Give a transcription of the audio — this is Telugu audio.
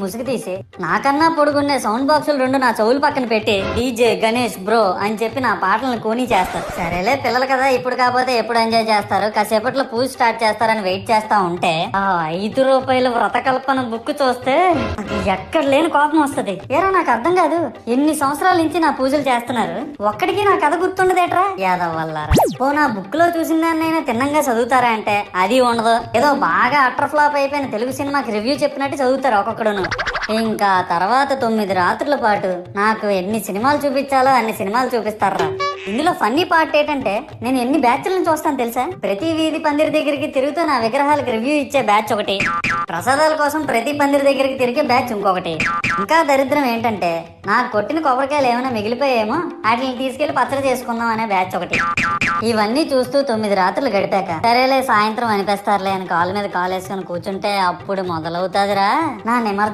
ముసుగు తీసి నాకన్నా పొడుగున్నే సౌండ్ బాక్సులు 2 నా చెవులు పక్కన పెట్టి డీజే గణేష్ బ్రో అని చెప్పి నా పాటలను కోనీ చేస్తారు. సరేలే పిల్లలు కదా, ఇప్పుడు కాకపోతే ఎప్పుడు ఎంజాయ్ చేస్తారు, కాసేపట్లో పూజ స్టార్ట్ చేస్తారని వెయిట్ చేస్తా ఉంటే ఆ ₹5 వ్రతకల్పన బుక్ చూస్తే నాకు ఎక్కడ లేని కోపం వస్తుంది. ఏరా నాకు అర్థం కాదు, ఎన్ని సంవత్సరాల నుంచి నా పూజలు చేస్తున్నారు, ఒక్కడికి నా కథ గుర్తుండదేట్రా యాదవ్ వల్లారా. ఓ నా బుక్ లో చూసిన దాన్నైనా తిన్నంగా చదువుతారా అంటే అది ఉండదు. ఏదో బాగా అటర్ ఫ్లాప్ అయిపోయిన తెలుగు సినిమాకి రివ్యూ చెప్పినట్టు చదువుతారు ఒక్కొక్కడును. ఇంకా తర్వాత 9 రాత్రుల పాటు నాకు ఎన్ని సినిమాలు చూపించాలో అన్ని సినిమాలు చూపిస్తారా. ఇందులో ఫన్నీ పార్ట్ ఏంటంటే నేను ఎన్ని బ్యాచ్లను చూస్తాను తెలుసా. ప్రతి వీధి పందిరి దగ్గరికి తిరుగుతూ నా విగ్రహాలకు రివ్యూ ఇచ్చే బ్యాచ్ ఒకటి, ప్రసాదాల కోసం ప్రతి పందిరి దగ్గరికి తిరిగే బ్యాచ్ ఇంకొకటి. ఇంకా దరిద్రం ఏంటంటే నాకు కొట్టిన కొబ్బరికాయలు ఏమైనా మిగిలిపోయేమో వాటిని తీసుకెళ్లి పచ్చడి చేసుకుందాం అనే బ్యాచ్ ఒకటి. ఇవన్నీ చూస్తూ 9 రాత్రులు గడిపాక సరేలే సాయంత్రం అనిపిస్తారులే అని కాలు మీద కాలు వేసుకొని కూర్చుంటే అప్పుడు మొదలవుతాదిరా నా నిమర్